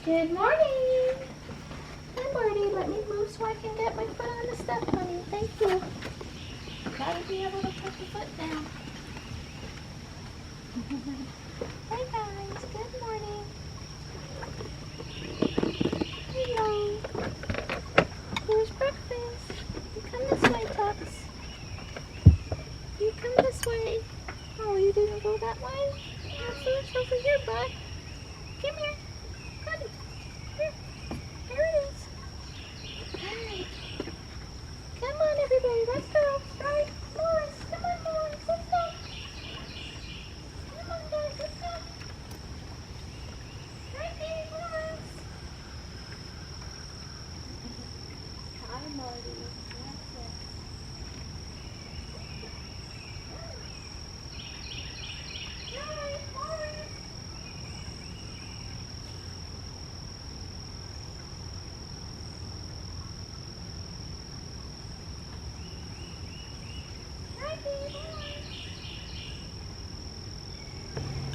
Good morning. Hi, Marty. Let me move so I can get my foot on the step, honey. Thank you. Gotta be able to put the foot down. Hey, guys. Good morning. Hello. Where's breakfast? You come this way, Tux. You come this way. Oh, you didn't go that way? Your food's over here, bud. Come here. Buddy. Here. Here it is. Alright. Come on, everybody. Let's go. Right. Morris. Come on, Morris. Let's go. Come on, guys. Let's go. Right there, Morris. Hi, Marty. That's it. Hi, Morris.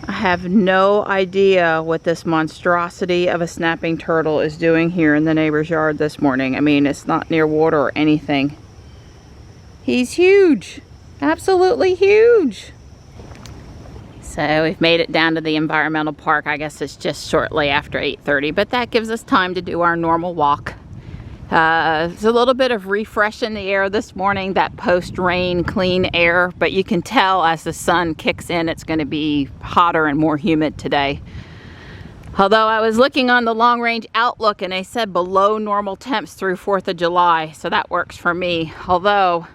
I have no idea what this monstrosity of a snapping turtle is doing here in the neighbor's yard this morning. I mean, it's not near water or anything. He's huge. Absolutely huge. So we've made it down to the environmental park. I guess it's just shortly after 8:30, but that gives us time to do our normal walk. There's a little bit of refresh in the air this morning, that post-rain clean air, but you can tell as the sun kicks in it's going to be hotter and more humid today. Although I was looking on the long-range outlook and they said below normal temps through 4th of July, so that works for me. Although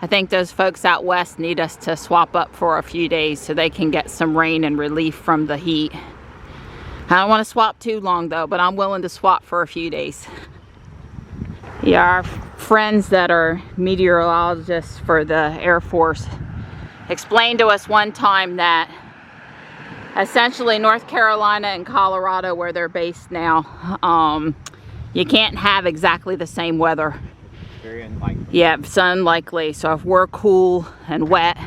I think those folks out west need us to swap up for a few days so they can get some rain and relief from the heat. I don't want to swap too long though, but I'm willing to swap for a few days. Yeah, our friends that are meteorologists for the Air Force explained to us one time that essentially North Carolina and Colorado, where they're based now, you can't have exactly the same weather. Very unlikely. Yeah, it's unlikely. So if we're cool and wet,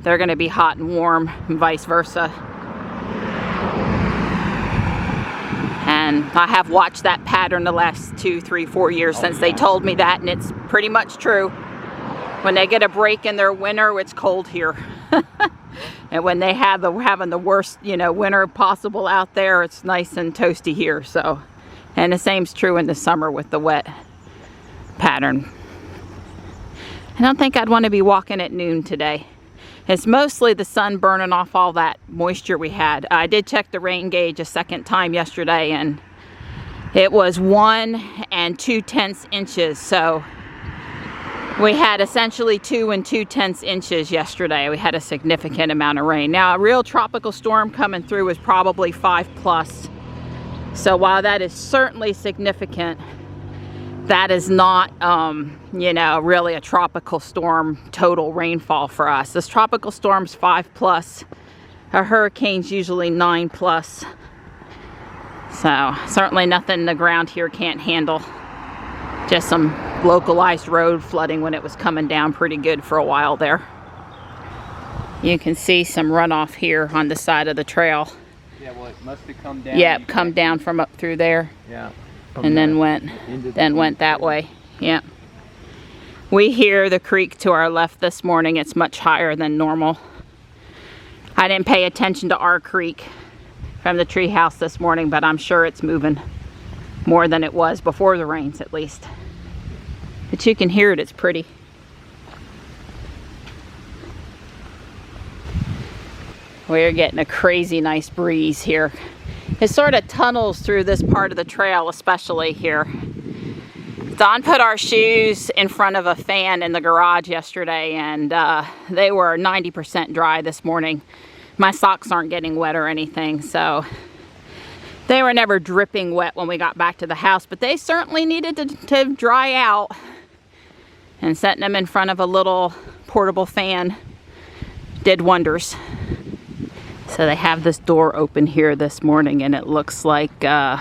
they're going to be hot and warm, and vice versa. And I have watched that pattern the last 2, 3, 4 years since they told me that, and it's pretty much true. When they get a break in their winter, it's cold here. And when they have having the worst, winter possible out there, it's nice and toasty here. So, and the same's true in the summer with the wet pattern. I don't think I'd want to be walking at noon today. It's mostly the sun burning off all that moisture we had. I did check the rain gauge a second time yesterday and it was 1 2/10 inches. So we had essentially 2 2/10 inches yesterday. We had a significant amount of rain. Now a real tropical storm coming through was probably 5+. So while that is certainly significant, that is not, really a tropical storm total rainfall for us. This tropical storm's 5+. A hurricane's usually 9+. So certainly nothing the ground here can't handle. Just some localized road flooding when it was coming down pretty good for a while there. You can see some runoff here on the side of the trail. Yeah, well, it must have come down. Yeah, come down from up through there. Yeah. And then went that way. Yeah. We hear the creek to our left this morning. It's much higher than normal. I didn't pay attention to our creek from the treehouse this morning, but I'm sure it's moving more than it was before the rains, at least. But you can hear it. It's pretty. We're getting a crazy nice breeze here. It sort of tunnels through this part of the trail, especially here. Don put our shoes in front of a fan in the garage yesterday, and they were 90% dry this morning. My socks aren't getting wet or anything, so they were never dripping wet when we got back to the house, but they certainly needed to dry out. And setting them in front of a little portable fan did wonders. So they have this door open here this morning, and it looks like a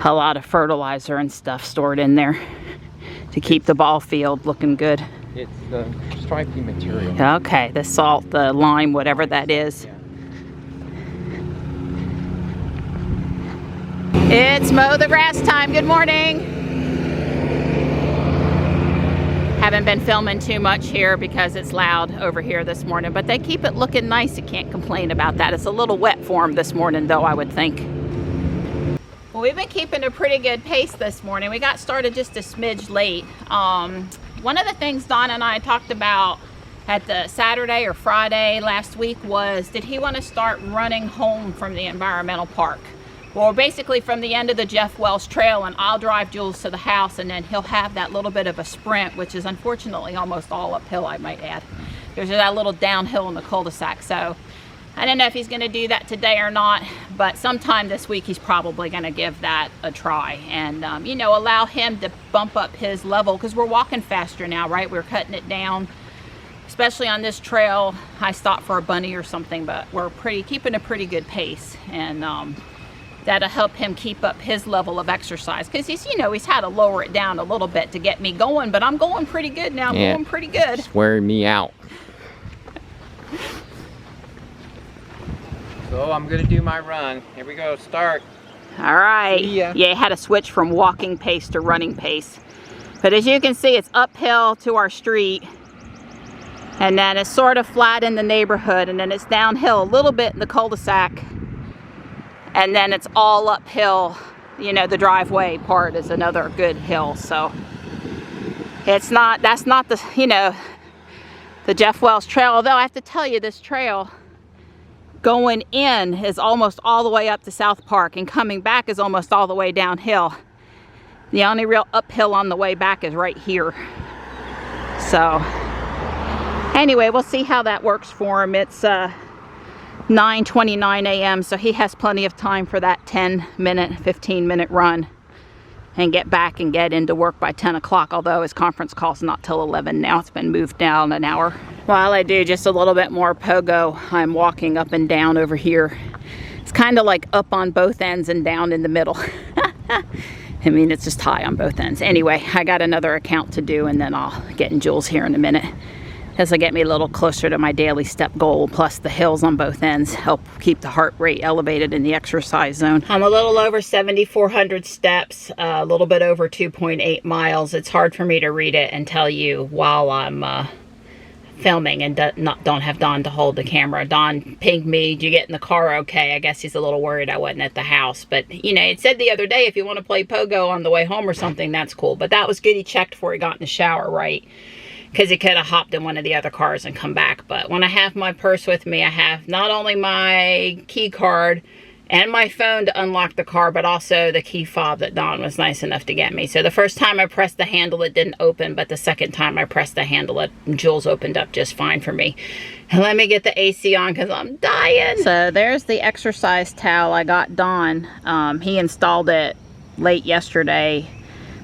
lot of fertilizer and stuff stored in there to keep the ball field looking good. It's the stripy material. Okay, the salt, the lime, whatever that is. Yeah. It's mow the grass time. Good morning. Haven't been filming too much here because it's loud over here this morning, but they keep it looking nice. You can't complain about that. It's a little wet for them this morning though, I would think. Well, we've been keeping a pretty good pace this morning. We got started just a smidge late. One of the things Don and I talked about at the Saturday or Friday last week was, did he want to start running home from the environmental park? Well, basically from the end of the Jeff Wells Trail, and I'll drive Jules to the house, and then he'll have that little bit of a sprint, which is unfortunately almost all uphill, I might add. There's that little downhill in the cul-de-sac, so I don't know if he's going to do that today or not, but sometime this week he's probably going to give that a try and, you know, allow him to bump up his level, because we're walking faster now, right? We're cutting it down, especially on this trail. I stopped for a bunny or something, but we're keeping a pretty good pace, and that'll help him keep up his level of exercise, because he's, you know, he's had to lower it down a little bit to get me going, but I'm going pretty good now. I'm going pretty good. It's wearing me out. So I'm gonna do my run. Here we go, start. All right. Yeah, I had to switch from walking pace to running pace. But as you can see, it's uphill to our street. And then it's sort of flat in the neighborhood. And then it's downhill a little bit in the cul-de-sac. And then it's all uphill. You know, the driveway part is another good hill. So it's not, that's not the, you know, the Jeff Wells Trail. Although I have to tell you, this trail going in is almost all the way up to South Park, and coming back is almost all the way downhill. The only real uphill on the way back is right here. So anyway, we'll see how that works for him. It's 9:29 a.m. so he has plenty of time for that 10-minute, 15-minute run and get back and get into work by 10 o'clock, although his conference call's not till 11 now. It's been moved down an hour. While I do just a little bit more pogo, I'm walking up and down over here. It's kind of like up on both ends and down in the middle. I mean, it's just high on both ends. Anyway, I got another account to do, and then I'll get in Jules here in a minute. This will get me a little closer to my daily step goal, plus the hills on both ends help keep the heart rate elevated in the exercise zone. I'm a little over 7,400 steps, a little bit over 2.8 miles. It's hard for me to read it and tell you while I'm filming and don't have Don to hold the camera. Don pinged me, "Did you get in the car okay?" I guess he's a little worried I wasn't at the house. But, you know, it said the other day, if you want to play pogo on the way home or something, that's cool. But that was good. He checked before he got in the shower, right? Because he could have hopped in one of the other cars and come back. But when I have my purse with me, I have not only my key card and my phone to unlock the car, but also the key fob that Don was nice enough to get me. So the first time I pressed the handle, it didn't open, but the second time I pressed the handle, Jules opened up just fine for me. And let me get the AC on because I'm dying. So there's the exercise towel I got Don. He installed it late yesterday.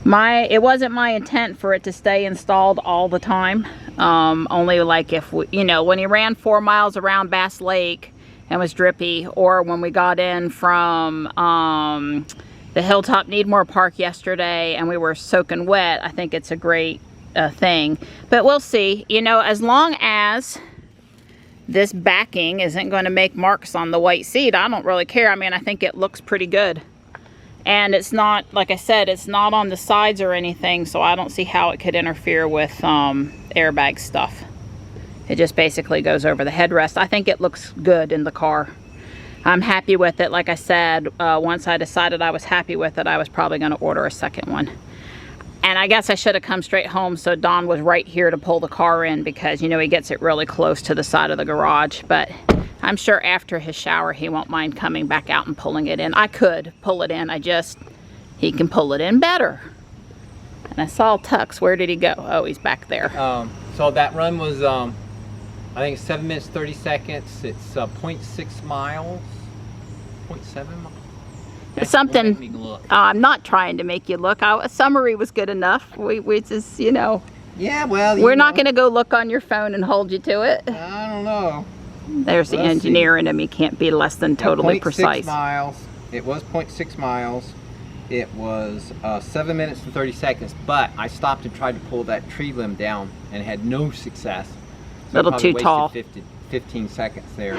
It wasn't my intent for it to stay installed all the time. Only like if, you know, when he ran 4 miles around Bass Lake and was drippy, or when we got in from the Hilltop Needmore Park yesterday and we were soaking wet, I think it's a great thing. But we'll see, you know, as long as this backing isn't going to make marks on the white seat, I don't really care. I mean, I think it looks pretty good. And it's not, like I said, it's not on the sides or anything, so I don't see how it could interfere with airbag stuff. It just basically goes over the headrest. I think it looks good in the car. I'm happy with it. Like I said, once I decided I was happy with it, I was probably going to order a second one. And I guess I should have come straight home so Don was right here to pull the car in, because, you know, he gets it really close to the side of the garage. But I'm sure after his shower he won't mind coming back out and pulling it in. I could pull it in, he can pull it in better. And I saw Tux. Where did he go? Oh, he's back there. So that run was, I think 7 minutes, 30 seconds. It's 0.6 miles, 0.7 miles. Something, I'm not trying to make you look. A summary was good enough. We just, you know. Yeah, well, we're not going to go look on your phone and hold you to it. I don't know. There's the engineer in him. He can't be less than totally precise. 0.6 miles. It was 0.6 miles. It was 7 minutes and 30 seconds, but I stopped and tried to pull that tree limb down and had no success. So Little too tall. 15 seconds there.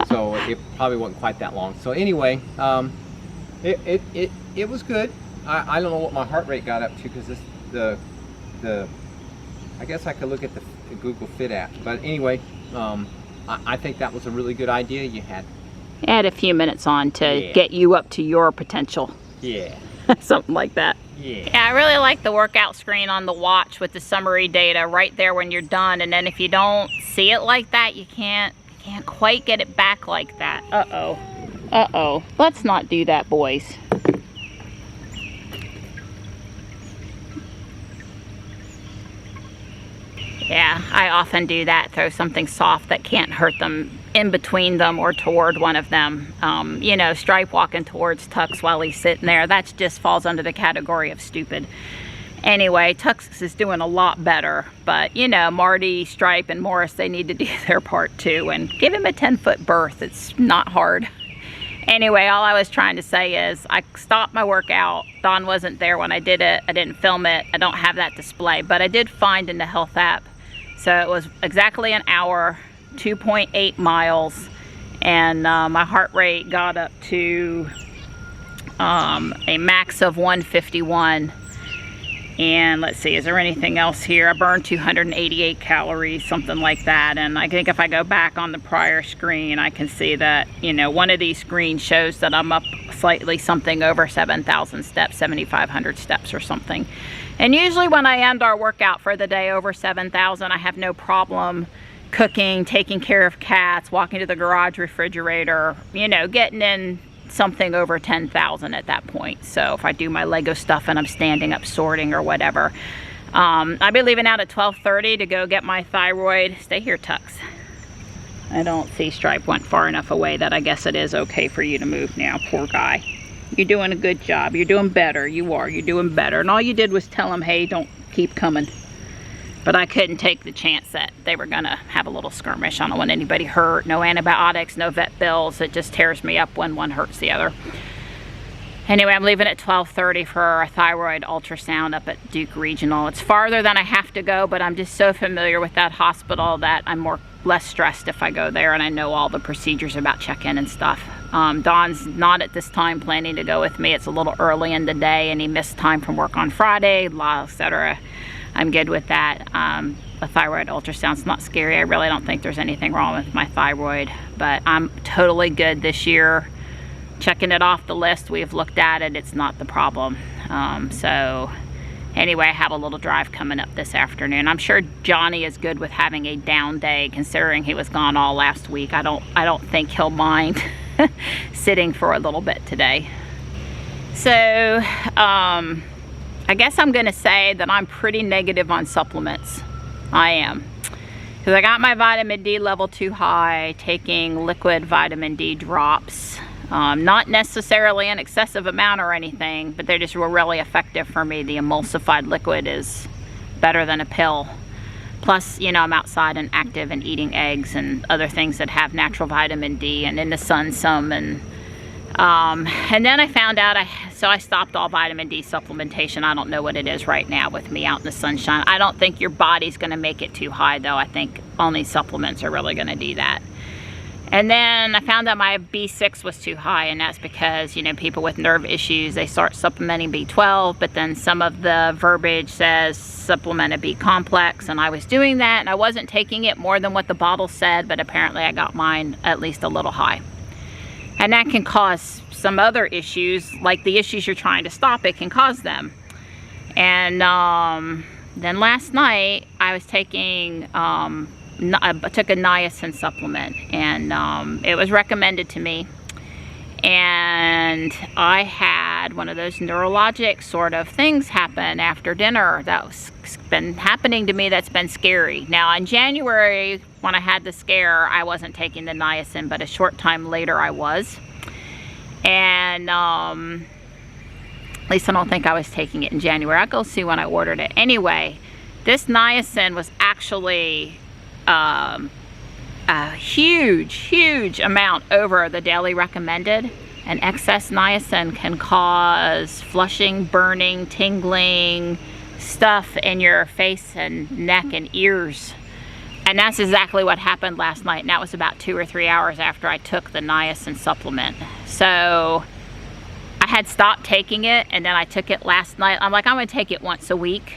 So it probably wasn't quite that long. So anyway, it was good. I don't know what my heart rate got up to, because I guess I could look at the Google Fit app. But anyway, I think that was a really good idea you had. Add a few minutes on to get you up to your potential. Yeah. Something like that. Yeah. I really like the workout screen on the watch with the summary data right there when you're done. And then if you don't see it like that, you can't quite get it back like that. Uh-oh. Uh-oh. Let's not do that, boys. Yeah, I often do that. Throw something soft that can't hurt them in between them or toward one of them. You know, Stripe walking towards Tux while he's sitting there, that just falls under the category of stupid. Anyway, Tux is doing a lot better, but you know, Marty, Stripe, and Morris, they need to do their part too, and give him a 10-foot berth. It's not hard. Anyway, all I was trying to say is I stopped my workout. Don wasn't there when I did it. I didn't film it. I don't have that display, but I did find in the health app. So it was exactly an hour, 2.8 miles, and my heart rate got up to a max of 151. And let's see, is there anything else here? I burned 288 calories, something like that. And I think if I go back on the prior screen, I can see that, you know, one of these screens shows that I'm up slightly something over 7,000 steps, 7,500 steps or something. And usually when I end our workout for the day over 7,000, I have no problem cooking, taking care of cats, walking to the garage refrigerator, you know, getting in something over 10,000 at that point. So if I do my Lego stuff and I'm standing up sorting or whatever, I'll be leaving out at 12:30 to go get my thyroid. Stay here, Tux. I don't see Stripe went far enough away that I guess it is okay for you to move now. Poor guy. You're doing a good job. You're doing better. You are. You're doing better. And all you did was tell him, hey, don't keep coming. But I couldn't take the chance that they were going to have a little skirmish. I don't want anybody hurt. No antibiotics, no vet bills. It just tears me up when one hurts the other. Anyway, I'm leaving at 12:30 for a thyroid ultrasound up at Duke Regional. It's farther than I have to go, but I'm just so familiar with that hospital that I'm less stressed if I go there, and I know all the procedures about check-in and stuff. Don's not at this time planning to go with me. It's a little early in the day, and he missed time from work on Friday, etc. I'm good with that. A thyroid ultrasound's not scary. I really don't think there's anything wrong with my thyroid, but I'm totally good this year. Checking it off the list, we've looked at it, it's not the problem. So anyway, I have a little drive coming up this afternoon. I'm sure Johnny is good with having a down day, considering he was gone all last week. I don't think he'll mind sitting for a little bit today. So I guess I'm gonna say that I'm pretty negative on supplements. I am. Because I got my vitamin D level too high, taking liquid vitamin D drops. Not necessarily an excessive amount or anything, but they just were really effective for me. The emulsified liquid is better than a pill. Plus, you know, I'm outside and active and eating eggs and other things that have natural vitamin D, and in the sun some. And then I found out, so I stopped all vitamin D supplementation. I don't know what it is right now with me out in the sunshine. I don't think your body's gonna make it too high though. I think only supplements are really gonna do that. And then I found out my B6 was too high, and that's because, you know, people with nerve issues, they start supplementing B12, but then some of the verbiage says supplement a B complex, and I was doing that, and I wasn't taking it more than what the bottle said, but apparently I got mine at least a little high. And that can cause some other issues, like the issues you're trying to stop, it can cause them. And then last night, I was taking I took a niacin supplement, and it was recommended to me. And I had one of those neurologic sort of things happen after dinner that's been happening to me that's been scary. Now in January, when I had the scare, I wasn't taking the niacin, but a short time later I was. And at least I don't think I was taking it in January. I'll go see when I ordered it. Anyway, this niacin was actually a huge amount over the daily recommended, and excess niacin can cause flushing, burning, tingling, stuff in your face and neck and ears. And that's exactly what happened last night, and that was about 2 or 3 hours after I took the niacin supplement. So I had stopped taking it, and then I took it last night. I'm like, I'm gonna take it once a week.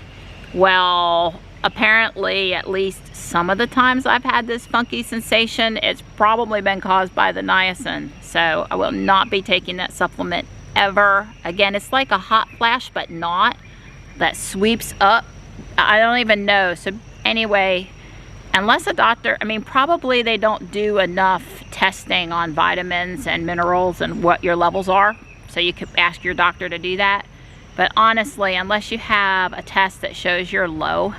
Well, apparently, at least some of the times I've had this funky sensation, it's probably been caused by the niacin. So I will not be taking that supplement ever again. It's like a hot flash, but not. That sweeps up. I don't even know. So anyway, unless a doctor, I mean, probably they don't do enough testing on vitamins and minerals and what your levels are. So you could ask your doctor to do that. But honestly, unless you have a test that shows you're low,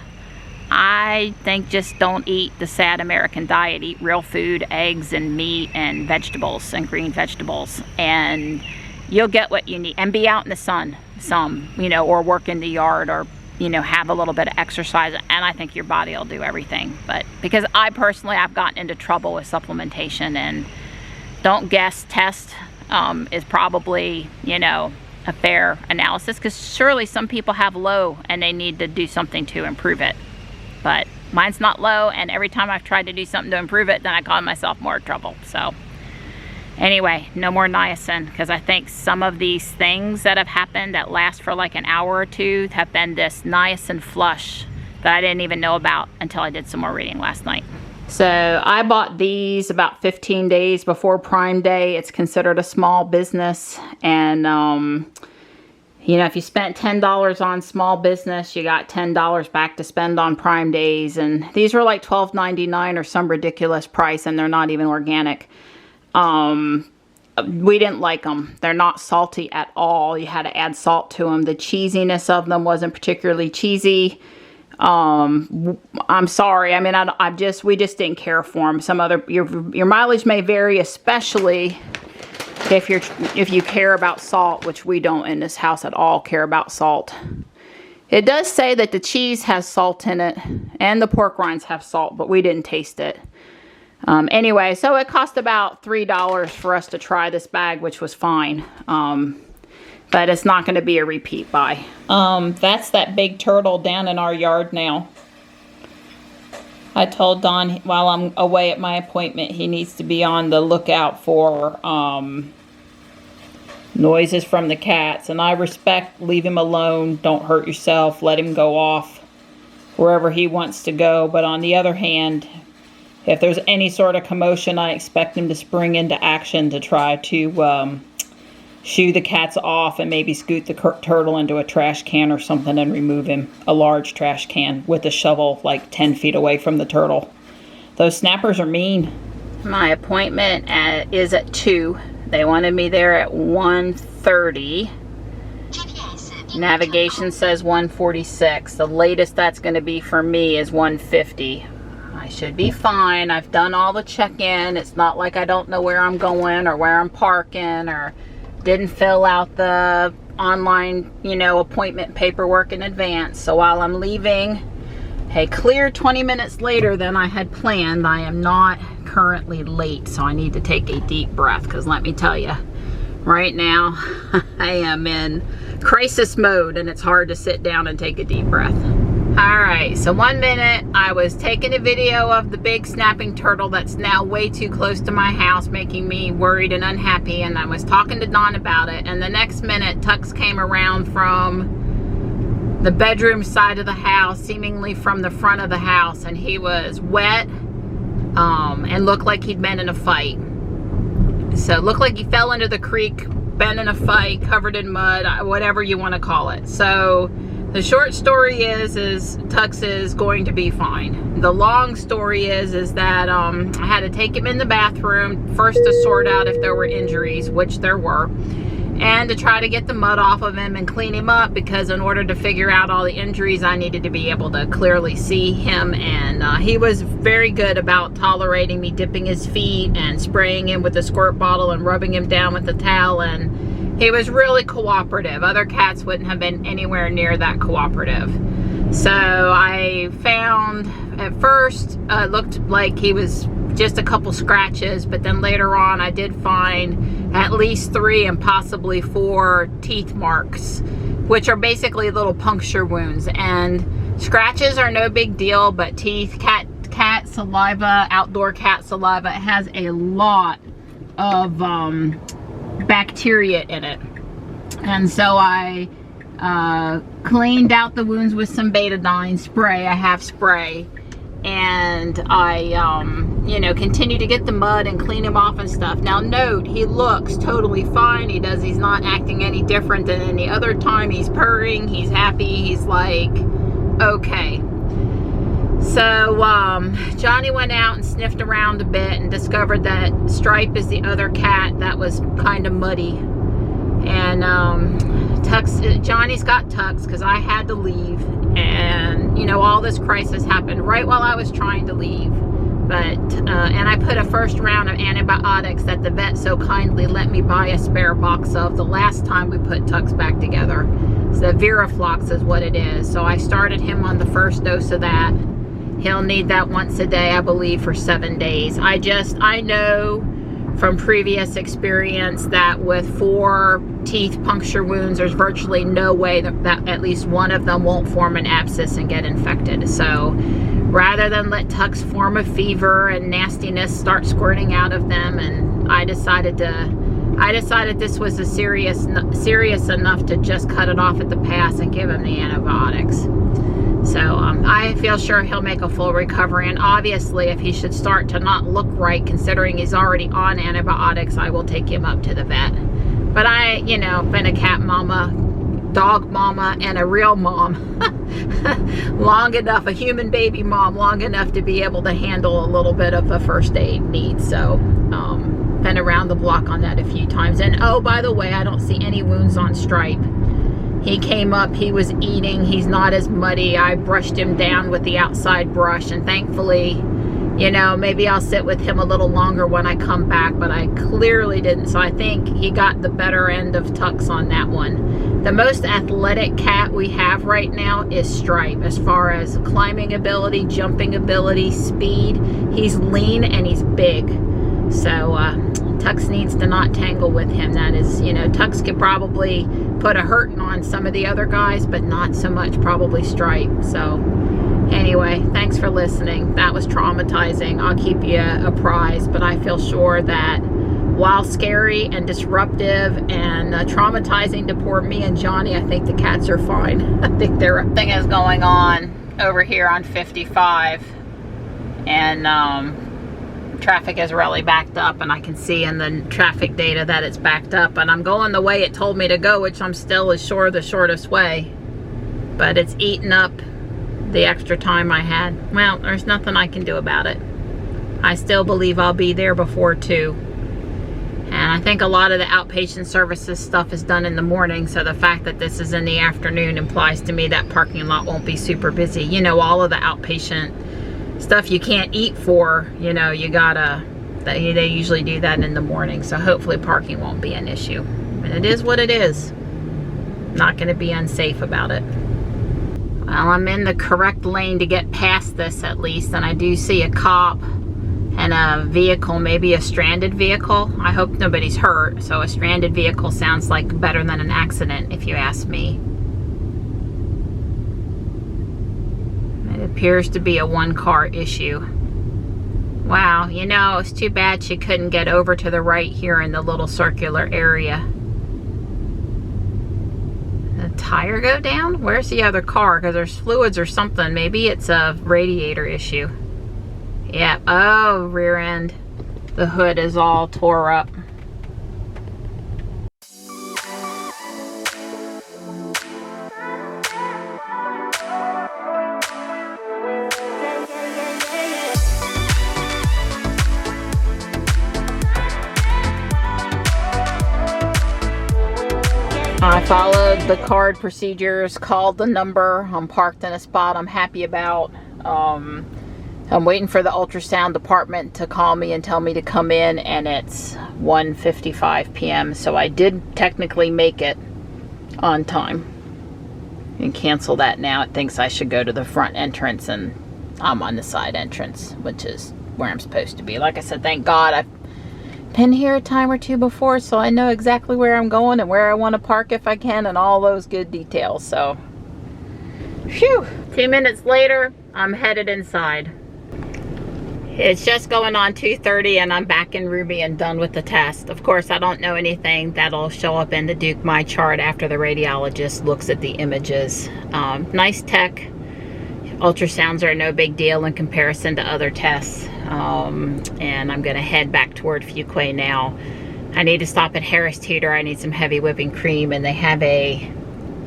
I think just don't eat the sad American diet. Eat real food, eggs and meat and vegetables and green vegetables, and you'll get what you need. And be out in the sun some, you know, or work in the yard, or, you know, have a little bit of exercise, and I think your body will do everything. But because I personally, I've gotten into trouble with supplementation, and don't guess test is probably, you know, a fair analysis, because surely some people have low and they need to do something to improve it. But mine's not low, and every time I've tried to do something to improve it, then I cause myself more trouble. So anyway, no more niacin, because I think some of these things that have happened that last for like an hour or two have been this niacin flush that I didn't even know about until I did some more reading last night. So I bought these about 15 days before Prime Day. It's considered a small business, and you know, if you spent $10 on small business, you got $10 back to spend on Prime Days. And these were like $12.99 or some ridiculous price, and they're not even organic. We didn't like them. They're not salty at all. You had to add salt to them. The cheesiness of them wasn't particularly cheesy. I'm sorry. I mean, we just didn't care for them. Some other, your mileage may vary, especially if you care about salt, which we don't in this house at all care about salt. It does say that the cheese has salt in it and the pork rinds have salt, but we didn't taste it. Anyway, so it cost about $3 for us to try this bag, which was fine. But it's not going to be a repeat buy. That's that big turtle down in our yard now. I told Don while I'm away at my appointment, he needs to be on the lookout for noises from the cats. And I respect, leave him alone, don't hurt yourself, let him go off wherever he wants to go. But on the other hand, if there's any sort of commotion, I expect him to spring into action to try to shoo the cats off and maybe scoot the turtle into a trash can or something and remove him. A large trash can with a shovel like 10 feet away from the turtle. Those snappers are mean. My appointment is at 2. They wanted me there at 1:30. Navigation says 1:46. The latest that's going to be for me is 1:50. I should be fine. I've done all the check-in. It's not like I don't know where I'm going or where I'm parking, or didn't fill out the online, you know, appointment paperwork in advance. So while I'm leaving a clear 20 minutes later than I had planned, I am not currently late. So I need to take a deep breath, because let me tell you, right now I am in crisis mode, and it's hard to sit down and take a deep breath. Alright, so 1 minute I was taking a video of the big snapping turtle that's now way too close to my house, making me worried and unhappy, and I was talking to Don about it, and the next minute Tux came around from the bedroom side of the house, seemingly from the front of the house, and he was wet and looked like he'd been in a fight. So it looked like he fell into the creek, been in a fight, covered in mud, whatever you want to call it. So the short story is Tux is going to be fine. The long story is that I had to take him in the bathroom first to sort out if there were injuries, which there were, and to try to get the mud off of him and clean him up, because in order to figure out all the injuries, I needed to be able to clearly see him. And he was very good about tolerating me dipping his feet and spraying him with a squirt bottle and rubbing him down with the towel, and he was really cooperative. Other cats wouldn't have been anywhere near that cooperative. So I found, at first, it looked like he was just a couple scratches, but then later on I did find at least 3 and possibly 4 teeth marks, which are basically little puncture wounds. And scratches are no big deal, but teeth, cat saliva, outdoor cat saliva, has a lot of bacteria in it. And so I cleaned out the wounds with some betadine spray. I have spray. And I, you know, continue to get the mud and clean him off and stuff. Now note, he looks totally fine. He's not acting any different than any other time. He's purring, he's happy, he's like, okay. So, Johnny went out and sniffed around a bit and discovered that Stripe is the other cat that was kind of muddy. And, Johnny's got Tux because I had to leave. And, you know, all this crisis happened right while I was trying to leave. But, and I put a first round of antibiotics that the vet so kindly let me buy a spare box of the last time we put Tux back together. So Viraflox is what it is. So I started him on the first dose of that. He'll need that once a day, I believe, for 7 days. I know from previous experience that with 4 teeth puncture wounds, there's virtually no way that at least one of them won't form an abscess and get infected. So rather than let Tux form a fever and nastiness start squirting out of them, and I decided this was serious enough to just cut it off at the pass and give him the antibiotics. So I feel sure he'll make a full recovery, and obviously if he should start to not look right, considering he's already on antibiotics, I will take him up to the vet. But I, you know, been a cat mama, dog mama, and a real mom long enough, a human baby mom long enough to be able to handle a little bit of a first aid need. So been around the block on that a few times. And oh, by the way, I don't see any wounds on Stripe. He came up, he was eating, he's not as muddy. I brushed him down with the outside brush, and thankfully, you know, maybe I'll sit with him a little longer when I come back, but I clearly didn't. So I think he got the better end of Tux on that one. The most athletic cat we have right now is Stripe. As far as climbing ability, jumping ability, speed, he's lean and he's big. So Tux needs to not tangle with him. That is, you know, Tux could probably put a hurting on some of the other guys, but not so much probably Stripe. So anyway, thanks for listening. That was traumatizing. I'll keep you apprised, but I feel sure that while scary and disruptive and traumatizing to poor me and Johnny, I think the cats are fine. I think thing is going on over here on 55, and traffic is really backed up, and I can see in the traffic data that it's backed up, and I'm going the way it told me to go, which I'm still the shortest way, but it's eating up the extra time I had. Well, there's nothing I can do about it. I still believe I'll be there before 2, and I think a lot of the outpatient services stuff is done in the morning, so the fact that this is in the afternoon implies to me that parking lot won't be super busy. You know, all of the outpatient stuff you can't eat for, you know, you gotta, they usually do that in the morning, so hopefully parking won't be an issue. And it is what it is. Not gonna be unsafe about it. Well, I'm in the correct lane to get past this at least, and I do see a cop and a vehicle, maybe a stranded vehicle. I hope nobody's hurt, so a stranded vehicle sounds like better than an accident if you ask me. It appears to be a 1-car issue. Wow, you know, it's too bad she couldn't get over to the right here in the little circular area. The tire go down? Where's the other car? Because there's fluids or something. Maybe it's a radiator issue. Yeah, oh, rear end. The hood is all tore up. followed the card procedures, called the number. I'm parked in a spot I'm happy about. I'm waiting for the ultrasound department to call me and tell me to come in, and it's 1:55 p.m. So I did technically make it on time. And cancel that now. It thinks I should go to the front entrance, and I'm on the side entrance, which is where I'm supposed to be. Like I said, thank God I've been here a time or two before, so I know exactly where I'm going and where I want to park if I can, and all those good details. So, phew. 2 minutes later, I'm headed inside. It's just going on 2:30 and I'm back in Ruby and done with the test. Of course, I don't know anything. That'll show up in the Duke My chart after the radiologist looks at the images. Nice tech. Ultrasounds are no big deal in comparison to other tests. And I'm gonna head back toward Fuquay now. I need to stop at Harris Teeter. I need some heavy whipping cream, and they have a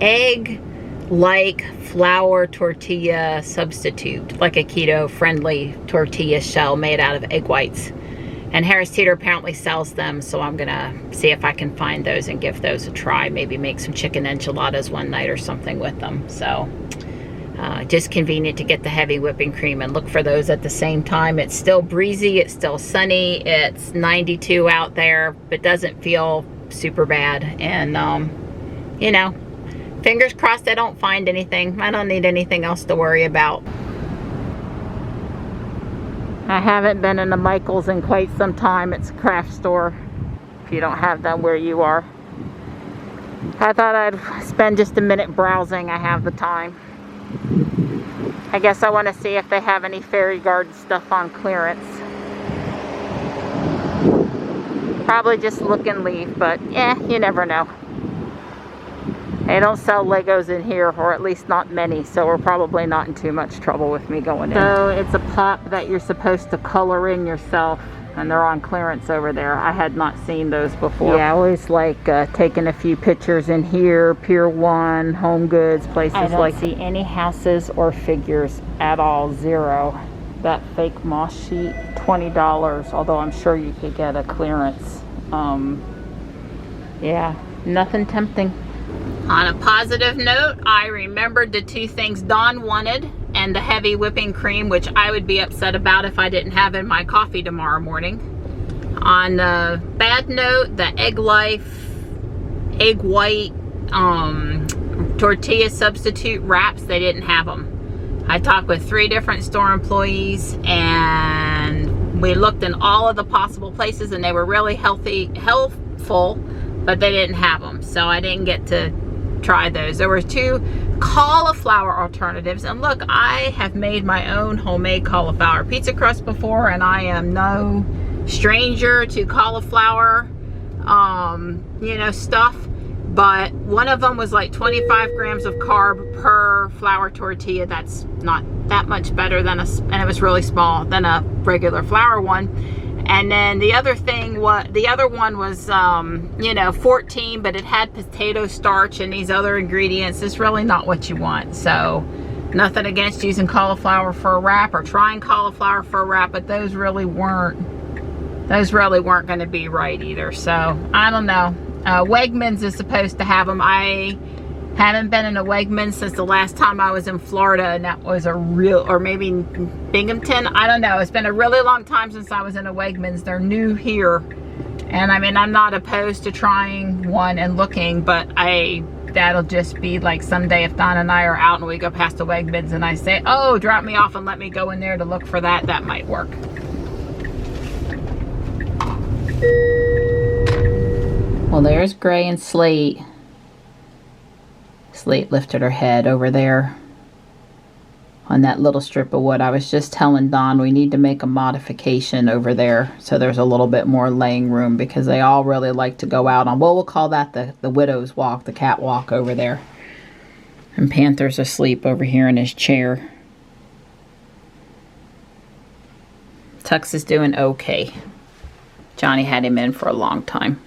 egg-like flour tortilla substitute, like a keto-friendly tortilla shell made out of egg whites. And Harris Teeter apparently sells them, so I'm gonna see if I can find those and give those a try. Maybe make some chicken enchiladas one night or something with them. So just convenient to get the heavy whipping cream and look for those at the same time. It's still breezy, it's still sunny, it's 92 out there, but doesn't feel super bad. And you know, fingers crossed I don't find anything. I don't need anything else to worry about. I haven't been in a Michael's in quite some time. It's a craft store, if you don't have them where you are. I thought I'd spend just a minute browsing. I have the time. I guess I want to see if they have any fairy garden stuff on clearance. Probably just look and leave, but yeah, you never know. They don't sell Legos in here, or at least not many, so we're probably not in too much trouble with me going in. So it's a pop that you're supposed to color in yourself, and they're on clearance over there. I had not seen those before. Yeah, I always like taking a few pictures in here, Pier 1, Home Goods, places like that. I don't see any houses or figures at all, zero. That fake moss sheet, $20, although I'm sure you could get a clearance. Yeah, nothing tempting. On a positive note, I remembered the two things Dawn wanted, and the heavy whipping cream, which I would be upset about if I didn't have in my coffee tomorrow morning. On the bad note, the Egg Life egg white tortilla substitute wraps, they didn't have them. I talked with 3 different store employees, and we looked in all of the possible places, and they were really helpful, but they didn't have them, so I didn't get to try those. There were 2 cauliflower alternatives, and look, I have made my own homemade cauliflower pizza crust before, and I am no stranger to cauliflower you know, stuff, but one of them was like 25 grams of carb per flour tortilla. That's not that much better than and it was really small, than a regular flour one. And then the other thing, the other one was, you know, 14, but it had potato starch and these other ingredients. It's really not what you want. So nothing against using cauliflower for a wrap or trying cauliflower for a wrap, but those really weren't going to be right either. So I don't know. Wegmans is supposed to have them. I haven't been in a Wegmans since the last time I was in Florida, and that was a real, or maybe Binghamton, I don't know. It's been a really long time since I was in a Wegmans. They're new here, and I mean, I'm not opposed to trying one and looking, but that'll just be like someday if Don and I are out and we go past the Wegmans and I say, oh, drop me off and let me go in there to look for that, that might work. Well, there's Gray and Slate. Slate lifted her head over there on that little strip of wood. I was just telling Don we need to make a modification over there so there's a little bit more laying room, because they all really like to go out on, well, we'll call that the widow's walk, the catwalk over there. And Panther's asleep over here in his chair. Tux is doing okay. Johnny had him in for a long time.